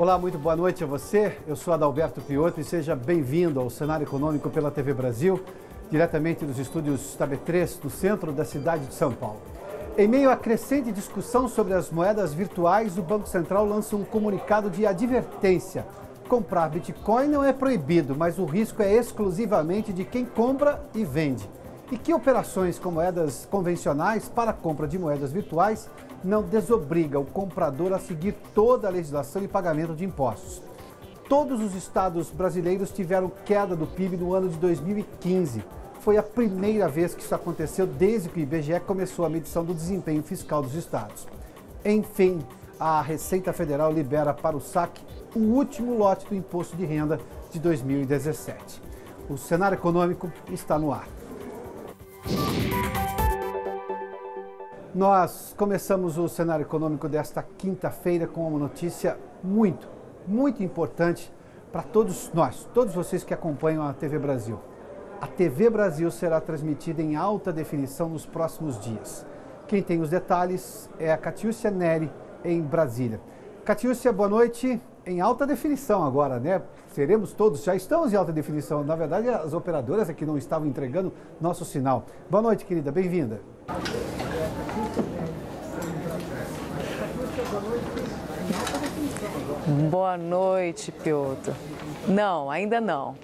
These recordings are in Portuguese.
Olá, muito boa noite a você. Eu sou Adalberto Piotto e seja bem-vindo ao Cenário Econômico pela TV Brasil, diretamente dos estúdios da B3, no centro da cidade de São Paulo. Em meio à crescente discussão sobre as moedas virtuais, o Banco Central lança um comunicado de advertência. Comprar Bitcoin não é proibido, mas o risco é exclusivamente de quem compra e vende. E que operações com moedas convencionais para a compra de moedas virtuais não desobriga o comprador a seguir toda a legislação e pagamento de impostos. Todos os estados brasileiros tiveram queda do PIB no ano de 2015. Foi a primeira vez que isso aconteceu desde que o IBGE começou a medição do desempenho fiscal dos estados. Enfim, a Receita Federal libera para o saque o último lote do imposto de renda de 2017. O cenário econômico está no ar. Nós começamos o cenário econômico desta quinta-feira com uma notícia muito importante para todos nós, todos vocês que acompanham a TV Brasil. A TV Brasil será transmitida em alta definição nos próximos dias. Quem tem os detalhes é a Catiúcia Neri, em Brasília. Catiúcia, boa noite. Em alta definição agora, né? Seremos todos, já estamos em alta definição. Na verdade, as operadoras é que não estavam entregando nosso sinal. Boa noite, querida, bem-vinda. Boa noite, Piotto. Não, ainda não.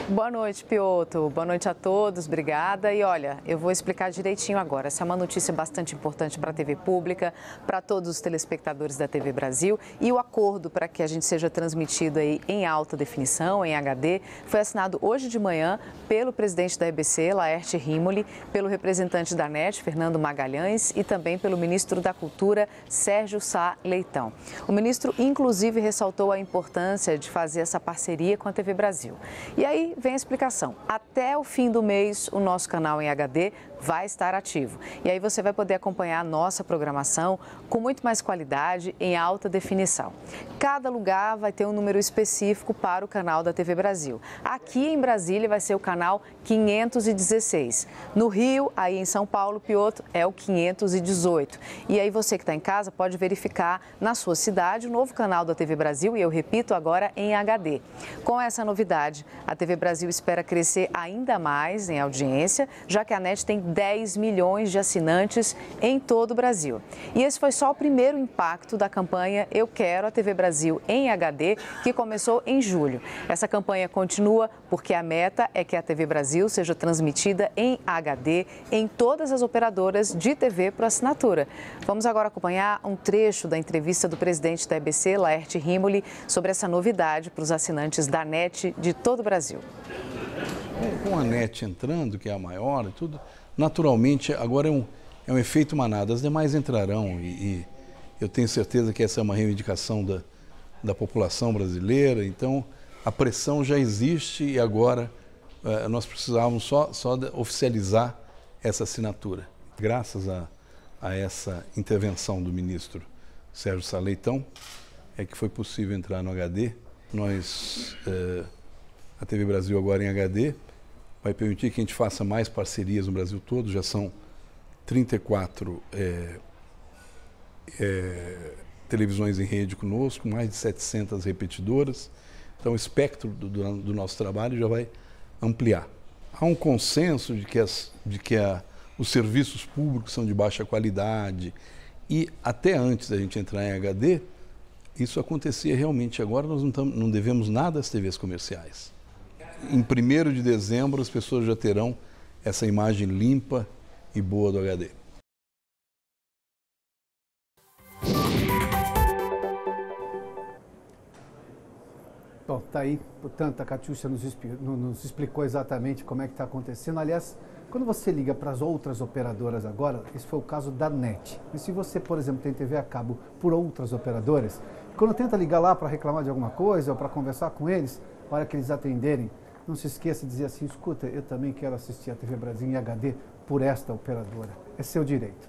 Boa noite, Piotto. Boa noite a todos, obrigada. E olha, eu vou explicar direitinho agora. Essa é uma notícia bastante importante para a TV Pública, para todos os telespectadores da TV Brasil. E o acordo para que a gente seja transmitido aí em alta definição, em HD, foi assinado hoje de manhã pelo presidente da EBC, Laerte Rimoli, pelo representante da NET, Fernando Magalhães, e também pelo ministro da Cultura, Sérgio Sá Leitão. O ministro, inclusive, ressaltou a importância de fazer essa parceria com a TV Brasil. E aí vem a explicação. Até o fim do mês, o nosso canal em HD vai estar ativo. E aí você vai poder acompanhar a nossa programação com muito mais qualidade, em alta definição. Cada lugar vai ter um número específico para o canal da TV Brasil. Aqui em Brasília vai ser o canal 516. No Rio, aí em São Paulo, Piotto, é o 518. E aí você que está em casa pode verificar na sua cidade o novo canal da TV Brasil, e eu repito, agora em HD. Com essa novidade, a TV Brasil espera crescer ainda mais em audiência, já que a NET tem 10 milhões de assinantes em todo o Brasil. E esse foi só o primeiro impacto da campanha Eu Quero a TV Brasil em HD, que começou em julho. Essa campanha continua porque a meta é que a TV Brasil seja transmitida em HD em todas as operadoras de TV por assinatura. Vamos agora acompanhar um trecho da entrevista do presidente da EBC, Laerte Rimoli, sobre essa novidade para os assinantes da NET de todo o Brasil. Com a NET entrando, que é a maior e tudo, naturalmente agora é um efeito manada. As demais entrarão e eu tenho certeza que essa é uma reivindicação da população brasileira. Então a pressão já existe e agora nós precisávamos só oficializar essa assinatura. Graças a essa intervenção do ministro Sérgio Sá Leitão é que foi possível entrar no HD. A TV Brasil agora em HD vai permitir que a gente faça mais parcerias no Brasil todo. Já são 34 televisões em rede conosco, mais de 700 repetidoras. Então o espectro do nosso trabalho já vai ampliar. Há um consenso de que os serviços públicos são de baixa qualidade e até antes da gente entrar em HD, isso acontecia realmente. Agora nós não devemos nada às TVs comerciais. Em 1º de dezembro, as pessoas já terão essa imagem limpa e boa do HD. Bom, tá aí, portanto, a Catiúcia nos explicou exatamente como é que está acontecendo. Aliás, quando você liga para as outras operadoras agora, esse foi o caso da NET. E se você, por exemplo, tem TV a cabo por outras operadoras, quando tenta ligar lá para reclamar de alguma coisa ou para conversar com eles, a hora que eles atenderem, não se esqueça de dizer assim: escuta, eu também quero assistir a TV Brasil em HD por esta operadora. É seu direito.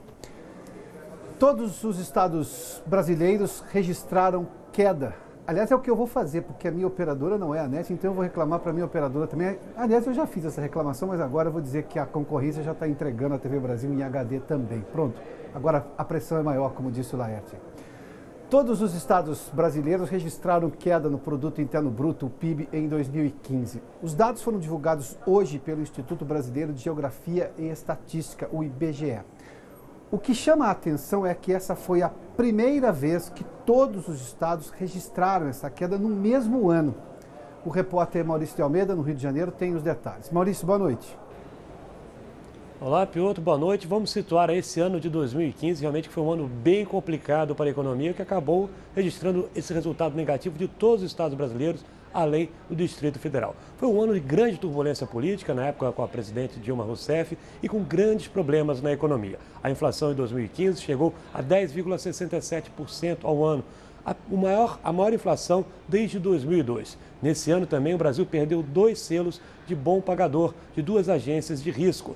Todos os estados brasileiros registraram queda Aliás, é o que eu vou fazer, porque a minha operadora não é a NET, então eu vou reclamar para a minha operadora também. Aliás, eu já fiz essa reclamação, mas agora eu vou dizer que a concorrência já está entregando a TV Brasil em HD também. Pronto, agora a pressão é maior, como disse o Laerte. Todos os estados brasileiros registraram queda no Produto Interno Bruto, o PIB, em 2015. Os dados foram divulgados hoje pelo Instituto Brasileiro de Geografia e Estatística, o IBGE. O que chama a atenção é que essa foi a primeira vez que todos os estados registraram essa queda no mesmo ano. O repórter Maurício de Almeida, no Rio de Janeiro, tem os detalhes. Maurício, boa noite. Olá, Piotr, boa noite. Vamos situar esse ano de 2015, realmente que foi um ano bem complicado para a economia, que acabou registrando esse resultado negativo de todos os estados brasileiros, além do Distrito Federal. Foi um ano de grande turbulência política, na época com a presidente Dilma Rousseff, e com grandes problemas na economia. A inflação em 2015 chegou a 10,67% ao ano, a maior inflação desde 2002. Nesse ano também o Brasil perdeu 2 selos de bom pagador de 2 agências de risco.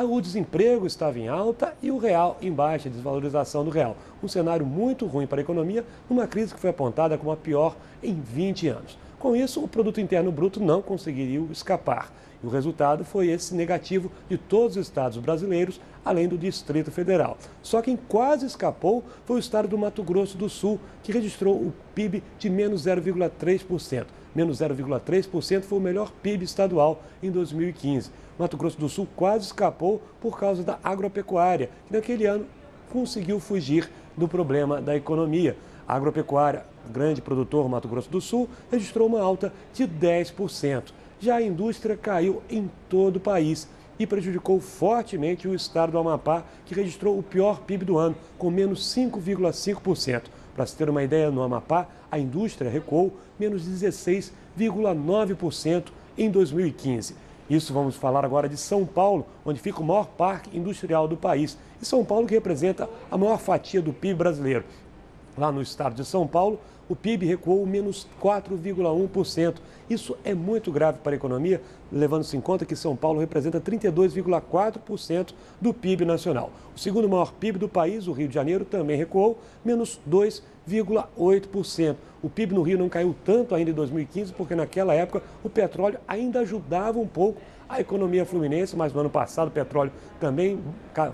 O desemprego estava em alta e o real em baixa, desvalorização do real. Um cenário muito ruim para a economia, numa crise que foi apontada como a pior em 20 anos. Com isso, o Produto Interno Bruto não conseguiria escapar. E o resultado foi esse negativo de todos os estados brasileiros, além do Distrito Federal. Só quem quase escapou foi o estado do Mato Grosso do Sul, que registrou o PIB de menos 0,3%. Menos 0,3% foi o melhor PIB estadual em 2015. Mato Grosso do Sul quase escapou por causa da agropecuária, que naquele ano conseguiu fugir do problema da economia. A agropecuária, grande produtor Mato Grosso do Sul, registrou uma alta de 10%. Já a indústria caiu em todo o país e prejudicou fortemente o estado do Amapá, que registrou o pior PIB do ano, com menos 5,5%. Para se ter uma ideia, no Amapá, a indústria recuou menos 16,9% em 2015. Isso vamos falar agora de São Paulo, onde fica o maior parque industrial do país. E São Paulo que representa a maior fatia do PIB brasileiro. Lá no estado de São Paulo, o PIB recuou menos 4,1%. Isso é muito grave para a economia, levando-se em conta que São Paulo representa 32,4% do PIB nacional. O segundo maior PIB do país, o Rio de Janeiro, também recuou menos 2,8%. O PIB no Rio não caiu tanto ainda em 2015, porque naquela época o petróleo ainda ajudava um pouco a economia fluminense, mas no ano passado o petróleo também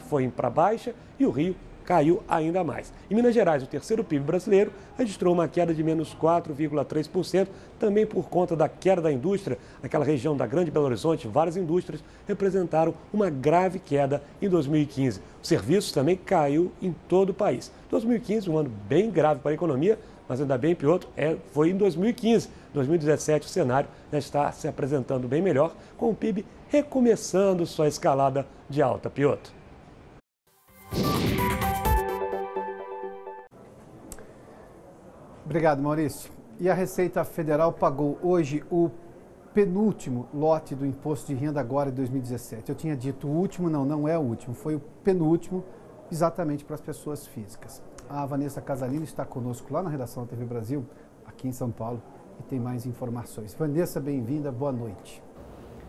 foi para baixa e o Rio caiu ainda mais. Em Minas Gerais, o terceiro PIB brasileiro registrou uma queda de menos 4,3%, também por conta da queda da indústria. Naquela região da Grande Belo Horizonte, várias indústrias representaram uma grave queda em 2015. Os serviços também caiu em todo o país. 2015, um ano bem grave para a economia, mas ainda bem, Piotr, foi em 2015. 2017 o cenário já está se apresentando bem melhor, com o PIB recomeçando sua escalada de alta, Piotr. Obrigado, Maurício. E a Receita Federal pagou hoje o penúltimo lote do Imposto de Renda agora em 2017. Eu tinha dito o último, não é o último, foi o penúltimo, exatamente para as pessoas físicas. A Vanessa Casalino está conosco lá na redação da TV Brasil, aqui em São Paulo, e tem mais informações. Vanessa, bem-vinda, boa noite.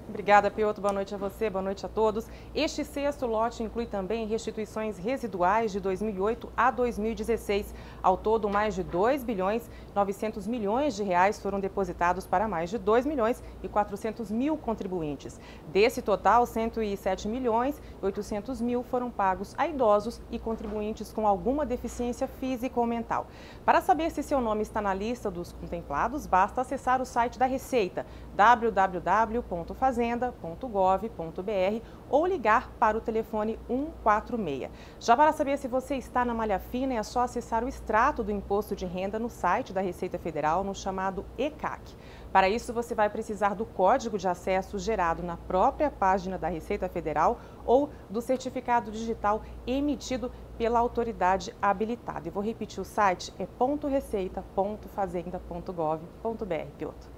Obrigada, Piotr. Boa noite a você, boa noite a todos. Este sexto lote inclui também restituições residuais de 2008 a 2016. Ao todo, mais de 2 bilhões 900 milhões de reais foram depositados para mais de 2 milhões e 400 mil contribuintes. Desse total, 107 milhões e 800 mil foram pagos a idosos e contribuintes com alguma deficiência física ou mental. Para saber se seu nome está na lista dos contemplados, basta acessar o site da Receita, www.fazenda.gov.br, ou ligar para o telefone 146. Já para saber se você está na malha fina, é só acessar o extrato do imposto de renda no site da Receita Federal, no chamado ECAC. Para isso, você vai precisar do código de acesso gerado na própria página da Receita Federal ou do certificado digital emitido pela autoridade habilitada. E vou repetir o site, é .receita.fazenda.gov.br, Piotr.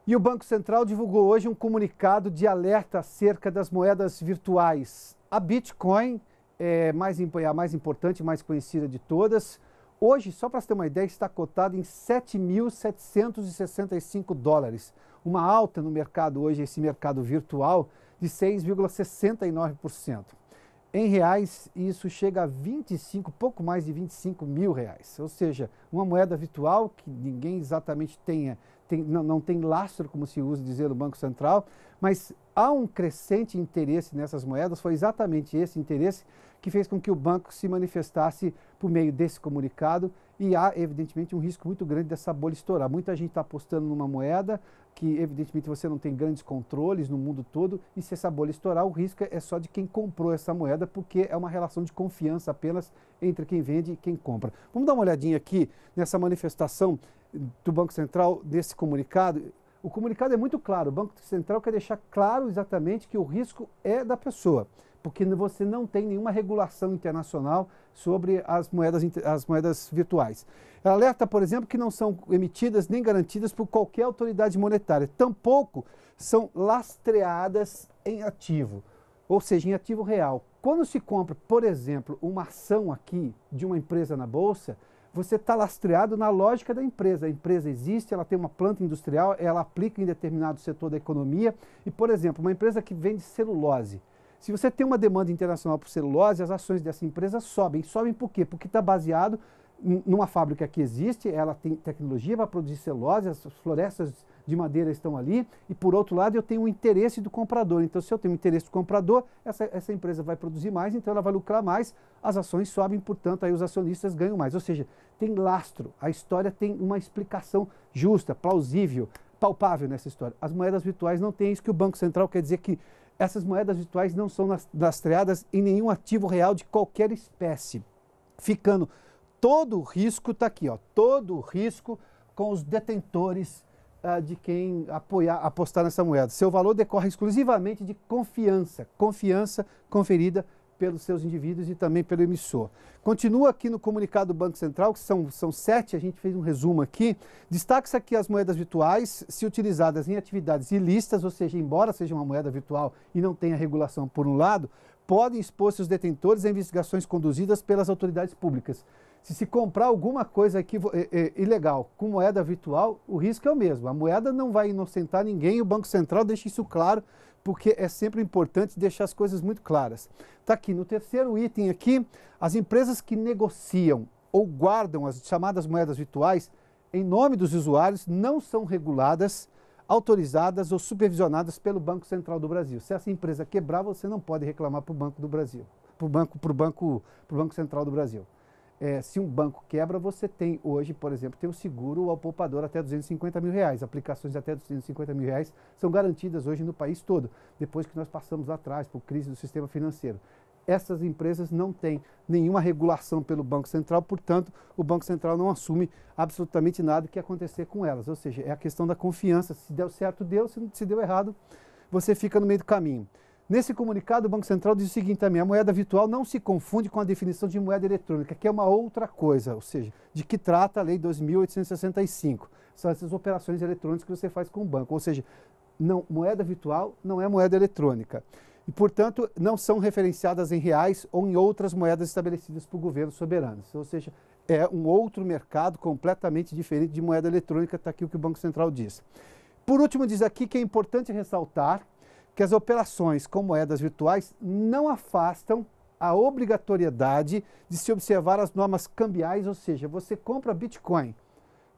E o Banco Central divulgou hoje um comunicado de alerta acerca das moedas virtuais. A Bitcoin é a mais importante, mais conhecida de todas. Hoje, só para você ter uma ideia, está cotada em 7.765 dólares. Uma alta no mercado hoje, esse mercado virtual, de 6,69%. Em reais, isso chega a 25, pouco mais de 25 mil reais. Ou seja, uma moeda virtual que ninguém exatamente não tem lastro, como se usa dizer no Banco Central, mas há um crescente interesse nessas moedas. Foi exatamente esse interesse que fez com que o banco se manifestasse por meio desse comunicado, e há, evidentemente, um risco muito grande dessa bolha estourar. Muita gente está apostando numa moeda que, evidentemente, você não tem grandes controles no mundo todo, e se essa bolha estourar, o risco é só de quem comprou essa moeda, porque é uma relação de confiança apenas entre quem vende e quem compra. Vamos dar uma olhadinha aqui nessa manifestação do Banco Central, desse comunicado. O comunicado é muito claro, o Banco Central quer deixar claro exatamente que o risco é da pessoa, porque você não tem nenhuma regulação internacional sobre as moedas virtuais. Ela alerta, por exemplo, que não são emitidas nem garantidas por qualquer autoridade monetária, tampouco são lastreadas em ativo, ou seja, em ativo real. Quando se compra, por exemplo, uma ação aqui de uma empresa na Bolsa, você está lastreado na lógica da empresa. A empresa existe, ela tem uma planta industrial, ela aplica em determinado setor da economia. E, por exemplo, uma empresa que vende celulose. Se você tem uma demanda internacional por celulose, as ações dessa empresa sobem. Sobem por quê? Porque está baseado numa fábrica que existe, ela tem tecnologia para produzir celulose, as florestas de madeira estão ali, e por outro lado eu tenho o interesse do comprador. Então, se eu tenho o interesse do comprador, essa empresa vai produzir mais, então ela vai lucrar mais, as ações sobem, portanto, aí os acionistas ganham mais. Ou seja, tem lastro, a história tem uma explicação justa, plausível, palpável nessa história. As moedas virtuais não têm isso, que o Banco Central quer dizer que essas moedas virtuais não são lastreadas em nenhum ativo real de qualquer espécie, ficando todo o risco, está aqui, ó, todo o risco com os detentores de quem apostar nessa moeda. Seu valor decorre exclusivamente de confiança conferida pelos seus indivíduos e também pelo emissor. Continua aqui no comunicado do Banco Central, que são 7, a gente fez um resumo aqui. Destaca-se aqui as moedas virtuais, se utilizadas em atividades ilícitas, ou seja, embora seja uma moeda virtual e não tenha regulação por um lado, podem expor seus detentores a investigações conduzidas pelas autoridades públicas. Se comprar alguma coisa aqui ilegal com moeda virtual, o risco é o mesmo. A moeda não vai inocentar ninguém, e o Banco Central deixa isso claro, porque é sempre importante deixar as coisas muito claras. Está aqui no terceiro item aqui, as empresas que negociam ou guardam as chamadas moedas virtuais em nome dos usuários não são reguladas, autorizadas ou supervisionadas pelo Banco Central do Brasil. Se essa empresa quebrar, você não pode reclamar para o Banco do Brasil, para o Banco Central do Brasil. Se um banco quebra, você tem hoje, por exemplo, tem o seguro ao poupador até R$250 mil. Aplicações até R$250 mil são garantidas hoje no país todo, depois que nós passamos lá atrás por crise do sistema financeiro. Essas empresas não têm nenhuma regulação pelo Banco Central, portanto, o Banco Central não assume absolutamente nada que acontecer com elas. Ou seja, é a questão da confiança. Se deu certo, deu. Se deu errado, você fica no meio do caminho. Nesse comunicado, o Banco Central diz o seguinte também: a moeda virtual não se confunde com a definição de moeda eletrônica, que é uma outra coisa, ou seja, de que trata a Lei 2.865. São essas operações eletrônicas que você faz com o banco, ou seja, moeda virtual não é moeda eletrônica. E, portanto, não são referenciadas em reais ou em outras moedas estabelecidas por governos soberanos. Ou seja, é um outro mercado completamente diferente de moeda eletrônica, está aqui o que o Banco Central diz. Por último, diz aqui que é importante ressaltar que as operações com moedas virtuais não afastam a obrigatoriedade de se observar as normas cambiais, ou seja, você compra Bitcoin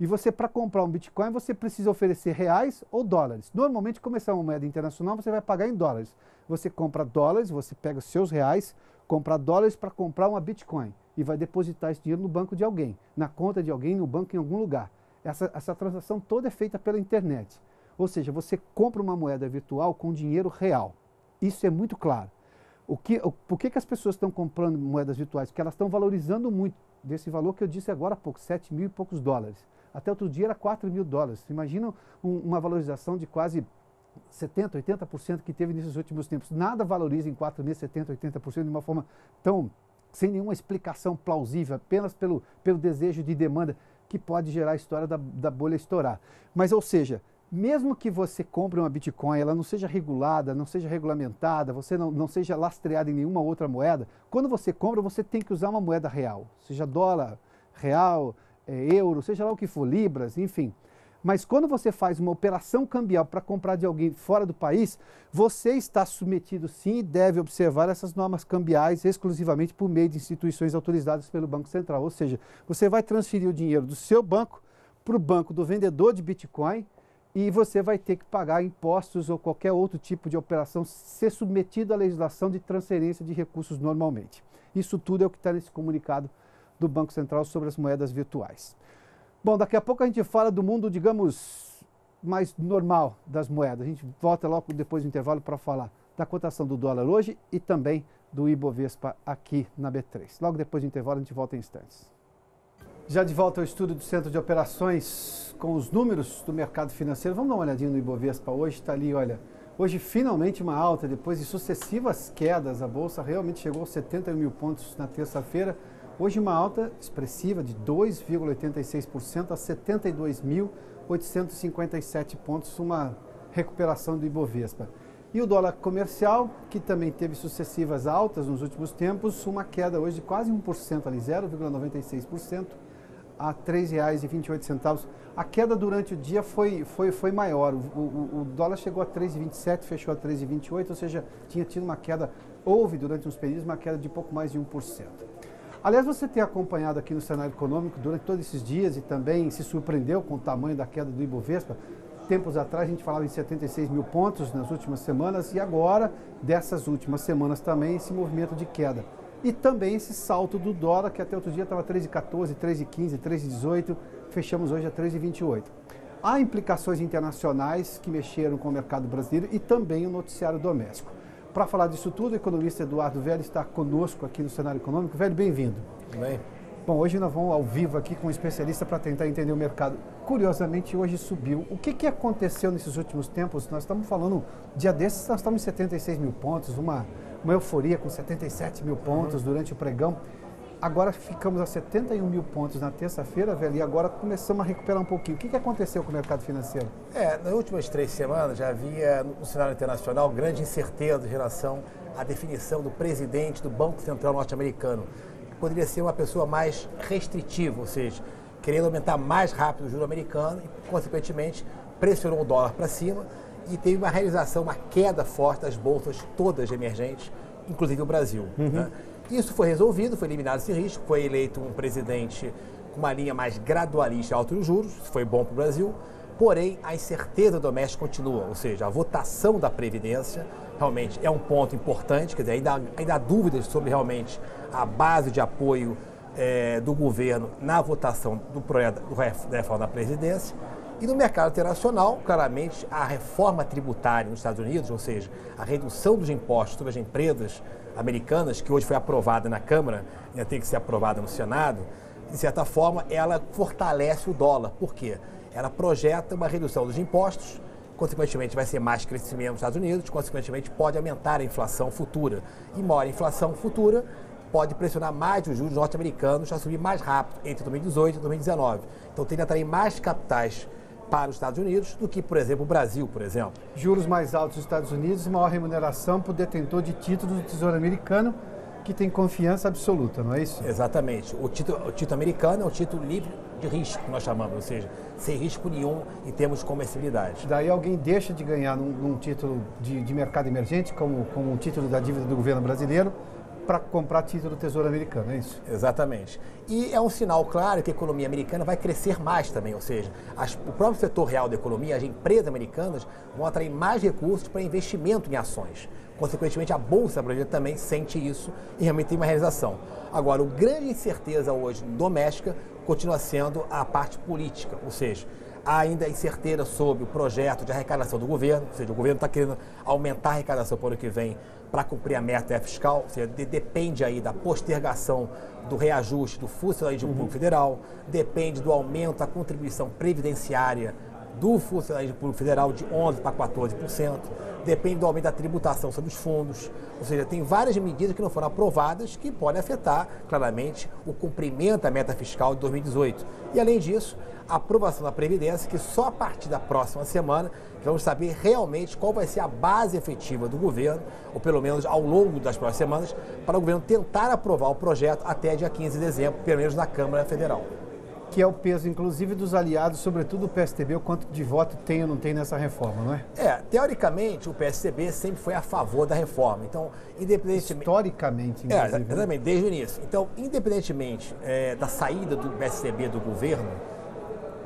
e para comprar um Bitcoin você precisa oferecer reais ou dólares. Normalmente, como essa é uma moeda internacional, você vai pagar em dólares. Você compra dólares, você pega os seus reais, compra dólares para comprar uma Bitcoin e vai depositar esse dinheiro no banco de alguém, na conta de alguém, no banco em algum lugar. Essa transação toda é feita pela internet. Ou seja, você compra uma moeda virtual com dinheiro real. Isso é muito claro. Por que as pessoas estão comprando moedas virtuais? Porque elas estão valorizando muito desse valor que eu disse agora há pouco, 7 mil e poucos dólares. Até outro dia era 4 mil dólares. Imagina uma valorização de quase 70%, 80% que teve nesses últimos tempos. Nada valoriza em 4 mil, 70%, 80% de uma forma tão, sem nenhuma explicação plausível, apenas pelo desejo de demanda que pode gerar a história da bolha estourar. Mas, ou seja, mesmo que você compre uma Bitcoin, ela não seja regulada, não seja regulamentada, você não seja lastreada em nenhuma outra moeda, quando você compra, você tem que usar uma moeda real, seja dólar, real, euro, seja lá o que for, libras, enfim. Mas quando você faz uma operação cambial para comprar de alguém fora do país, você está submetido sim e deve observar essas normas cambiais exclusivamente por meio de instituições autorizadas pelo Banco Central. Ou seja, você vai transferir o dinheiro do seu banco para o banco do vendedor de Bitcoin e você vai ter que pagar impostos ou qualquer outro tipo de operação, ser submetido à legislação de transferência de recursos normalmente. Isso tudo é o que está nesse comunicado do Banco Central sobre as moedas virtuais. Bom, daqui a pouco a gente fala do mundo, digamos, mais normal das moedas. A gente volta logo depois do intervalo para falar da cotação do dólar hoje e também do Ibovespa aqui na B3. Logo depois do intervalo a gente volta em instantes. Já de volta ao estúdio do Centro de Operações com os números do mercado financeiro. Vamos dar uma olhadinha no Ibovespa hoje, está ali, olha. Hoje finalmente uma alta, depois de sucessivas quedas. A Bolsa realmente chegou aos 71 mil pontos na terça-feira. Hoje uma alta expressiva de 2,86% a 72.857 pontos, uma recuperação do Ibovespa. E o dólar comercial, que também teve sucessivas altas nos últimos tempos, uma queda hoje de quase 1%, ali 0,96% a R$ 3,28. A queda durante o dia foi maior, o dólar chegou a 3,27, fechou a 3,28, ou seja, tinha tido uma queda, houve durante uns períodos uma queda de pouco mais de 1%. Aliás, você tem acompanhado aqui no cenário econômico durante todos esses dias e também se surpreendeu com o tamanho da queda do Ibovespa. Tempos atrás a gente falava em 76 mil pontos nas últimas semanas e agora, dessas últimas semanas também, esse movimento de queda. E também esse salto do dólar, que até outro dia estava 3,14, 3,15, 3,18, fechamos hoje a 3,28. Há implicações internacionais que mexeram com o mercado brasileiro e também o noticiário doméstico. Para falar disso tudo, o economista Eduardo Velho está conosco aqui no cenário econômico. Velho, bem-vindo. Bem. Bom, hoje nós vamos ao vivo aqui com um especialista para tentar entender o mercado. Curiosamente, hoje subiu. O que aconteceu nesses últimos tempos? Nós estamos falando, dia desses, nós estamos em 76 mil pontos, uma euforia com 77 mil pontos durante o pregão. Agora ficamos a 71 mil pontos na terça-feira, velho, e agora começamos a recuperar um pouquinho. O que aconteceu com o mercado financeiro? Nas últimas 3 semanas já havia no cenário internacional grande incerteza em relação à definição do presidente do Banco Central norte-americano. Poderia ser uma pessoa mais restritiva, ou seja, querendo aumentar mais rápido o juro americano e, consequentemente, pressionou o dólar para cima e teve uma realização, uma queda forte das bolsas todas emergentes, inclusive o Brasil. Né? Isso foi resolvido, foi eliminado esse risco, foi eleito um presidente com uma linha mais gradualista alta dos juros, isso foi bom para o Brasil, porém a incerteza doméstica continua, ou seja, a votação da Previdência realmente é um ponto importante, quer dizer, ainda há dúvidas sobre realmente a base de apoio do governo na votação do projeto da reforma da Previdência. E no mercado internacional, claramente, a reforma tributária nos Estados Unidos, ou seja, a redução dos impostos sobre as empresas americanas, que hoje foi aprovada na Câmara, ainda tem que ser aprovada no Senado, de certa forma, ela fortalece o dólar. Por quê? Ela projeta uma redução dos impostos, consequentemente vai ser mais crescimento nos Estados Unidos, consequentemente pode aumentar a inflação futura. E maior inflação futura pode pressionar mais os juros norte-americanos a subir mais rápido entre 2018 e 2019. Então tende a atrair mais capitais para os Estados Unidos do que, por exemplo, o Brasil, por exemplo. Juros mais altos nos Estados Unidos e maior remuneração para o detentor de títulos do Tesouro Americano, que tem confiança absoluta, não é isso? Exatamente. O título americano é um título livre de risco, que nós chamamos, ou seja, sem risco nenhum em termos de comercialidade. Daí alguém deixa de ganhar num título de mercado emergente, como um título da dívida do governo brasileiro, para comprar título do Tesouro Americano, é isso? Exatamente. E é um sinal claro que a economia americana vai crescer mais também, ou seja, o próprio setor real da economia, as empresas americanas vão atrair mais recursos para investimento em ações. Consequentemente, a Bolsa brasileira também sente isso e realmente tem uma realização. Agora, a grande incerteza hoje doméstica continua sendo a parte política, ou seja, há ainda incerteza sobre o projeto de arrecadação do governo, ou seja, o governo está querendo aumentar a arrecadação para o ano que vem para cumprir a meta fiscal, ou seja, depende aí da postergação do reajuste do funcionalismo público federal, depende do aumento da contribuição previdenciária do funcionalismo público federal de 11% para 14%, depende do aumento da tributação sobre os fundos, ou seja, tem várias medidas que não foram aprovadas que podem afetar claramente o cumprimento da meta fiscal de 2018. E além disso, a aprovação da Previdência, que só a partir da próxima semana vamos saber realmente qual vai ser a base efetiva do governo, ou pelo menos ao longo das próximas semanas, para o governo tentar aprovar o projeto até dia 15 de dezembro, pelo menos na Câmara Federal. que é o peso, inclusive, dos aliados, sobretudo o PSDB, o quanto de voto tem ou não tem nessa reforma, não é? Teoricamente, o PSDB sempre foi a favor da reforma. Então, independentemente... Historicamente, inclusive. Exatamente, desde o início. Então, independentemente da saída do PSDB do governo,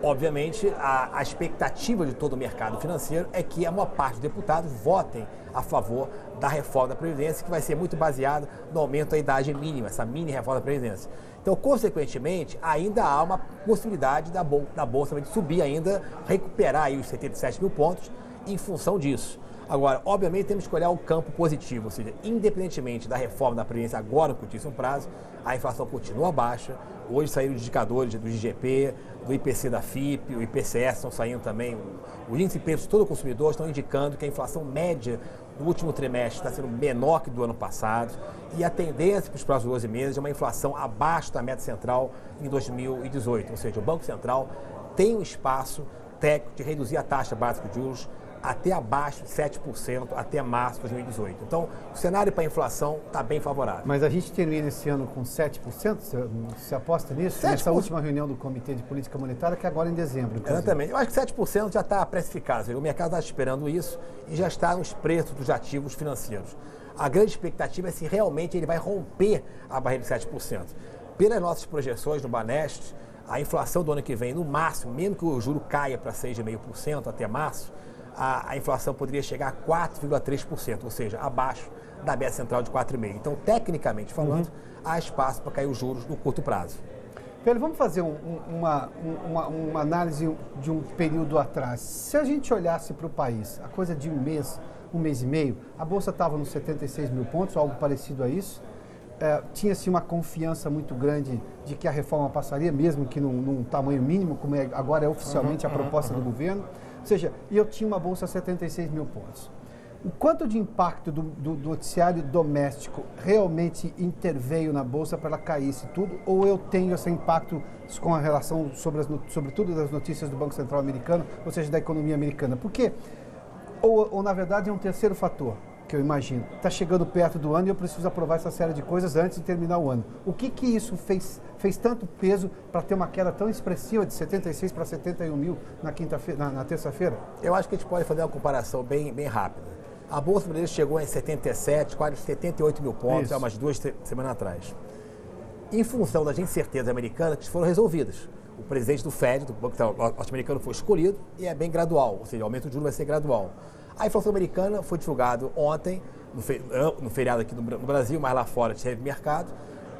obviamente, a expectativa de todo o mercado financeiro é que a maior parte dos deputados votem a favor da reforma da Previdência, que vai ser muito baseada no aumento da idade mínima, essa mini reforma da Previdência. Então, consequentemente, ainda há uma possibilidade da Bolsa de subir ainda, recuperar aí os 77 mil pontos em função disso. Agora, obviamente, temos que olhar o campo positivo, ou seja, independentemente da reforma da Previdência agora no curtíssimo prazo, a inflação continua baixa. Hoje saíram os indicadores do IGP, do IPC da FIP, o IPCS estão saindo também. Os índices de preços de todo o consumidor estão indicando que a inflação média no último trimestre está sendo menor que do ano passado e a tendência para os próximos 12 meses é uma inflação abaixo da meta central em 2018. Ou seja, o Banco Central tem um espaço técnico de reduzir a taxa básica de juros até abaixo de 7% até março de 2018. Então, o cenário para a inflação está bem favorável. Mas a gente termina esse ano com 7%? Você aposta nisso? 7%. Nessa última reunião do Comitê de Política Monetária, que é agora em dezembro. Inclusive. Exatamente. Eu acho que 7% já está precificado. O mercado está esperando isso e já está nos preços dos ativos financeiros. A grande expectativa é se realmente ele vai romper a barreira de 7%. Pelas nossas projeções no Banestes, a inflação do ano que vem, no máximo, mesmo que o juro caia para 6,5% até março, a inflação poderia chegar a 4,3%, ou seja, abaixo da meta central de 4,5%. Então, tecnicamente falando, há espaço para cair os juros no curto prazo. Pedro, vamos fazer uma análise de um período atrás. Se a gente olhasse para o país, a coisa de um mês e meio, a Bolsa estava nos 76 mil pontos, algo parecido a isso. Tinha-se uma confiança muito grande de que a reforma passaria, mesmo que num tamanho mínimo, como agora é oficialmente a proposta do governo. Ou seja, eu tinha uma bolsa a 76 mil pontos. O quanto de impacto do noticiário doméstico realmente interveio na bolsa para ela cair isso tudo? Ou eu tenho esse impacto com a relação, sobretudo das notícias do Banco Central americano, ou seja, da economia americana? Por quê? Ou na verdade, é um terceiro fator, que eu imagino. Está chegando perto do ano e eu preciso aprovar essa série de coisas antes de terminar o ano. O que isso fez tanto peso para ter uma queda tão expressiva de 76 para 71 mil na terça-feira? Eu acho que a gente pode fazer uma comparação bem rápida. A Bolsa Brasileira chegou em 77, quase 78 mil pontos, há umas 2 semanas atrás. Em função das incertezas americanas que foram resolvidas. O presidente do FED, do Banco Norte-Americano, foi escolhido e é bem gradual, ou seja, o aumento de juros vai ser gradual. A inflação americana foi divulgada ontem, no feriado aqui no Brasil, mas lá fora teve mercado,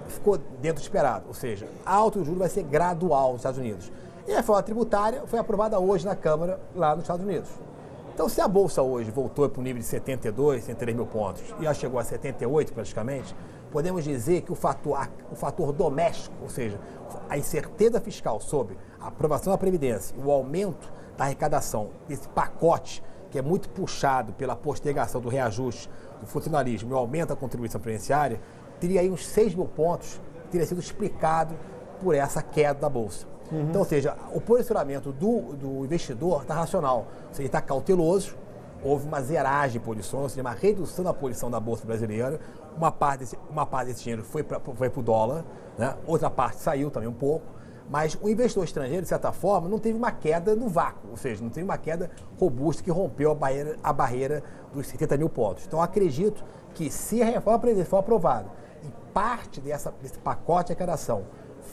ficou dentro do esperado, ou seja, a alta do juros vai ser gradual nos Estados Unidos. E a reforma tributária foi aprovada hoje na Câmara, lá nos Estados Unidos. Então, se a Bolsa hoje voltou para o nível de 72, 73 mil pontos e já chegou a 78 praticamente, podemos dizer que o fator doméstico, ou seja, a incerteza fiscal sobre a aprovação da Previdência, o aumento da arrecadação desse pacote que é muito puxado pela postergação do reajuste do funcionalismo e o aumento da contribuição previdenciária, teria aí uns 6 mil pontos que teria sido explicado por essa queda da Bolsa. Então, ou seja, o posicionamento do investidor está racional, ou seja, ele está cauteloso, houve uma zeragem de posições, ou seja, uma redução da posição da Bolsa brasileira, uma parte desse dinheiro foi para o dólar, né? Outra parte saiu também um pouco, mas o investidor estrangeiro, de certa forma, não teve uma queda no vácuo, ou seja, não teve uma queda robusta que rompeu a barreira dos 70 mil pontos. Então, acredito que se a reforma previdência for aprovada e parte desse pacote de arrecadação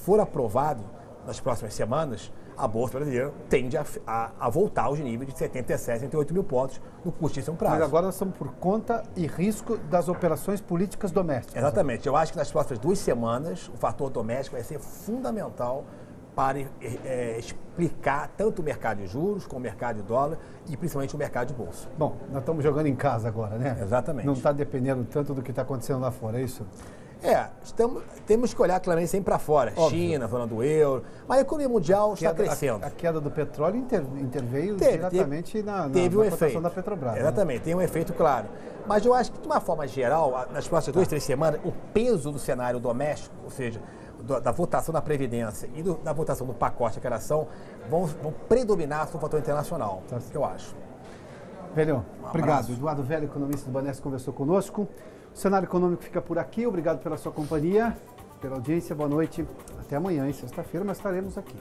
for aprovado nas próximas semanas, a Bolsa brasileira tende a voltar aos níveis de 77, 78 mil pontos no curtíssimo prazo. Mas agora nós estamos por conta e risco das operações políticas domésticas. Exatamente. Eu acho que nas próximas 2 semanas o fator doméstico vai ser fundamental para explicar tanto o mercado de juros como o mercado de dólar e principalmente o mercado de bolsa. Bom, nós estamos jogando em casa agora, né? Exatamente. Não está dependendo tanto do que está acontecendo lá fora, é isso? Temos que olhar claramente sempre para fora. Óbvio. China, zona do euro, mas a economia mundial está crescendo. A queda do petróleo interveio diretamente na cotação da Petrobras. Exatamente, né? Tem um efeito claro. Mas eu acho que, de uma forma geral, nas próximas 2, 3 semanas, o peso do cenário doméstico, ou seja, da votação da Previdência e da votação do pacote de arrecadação, vão predominar sobre o fator internacional, eu acho. Velho, obrigado. Eduardo Velho, economista do Banestes, conversou conosco. O cenário econômico fica por aqui. Obrigado pela sua companhia, pela audiência. Boa noite. Até Até amanhã, em sexta-feira, nós estaremos aqui.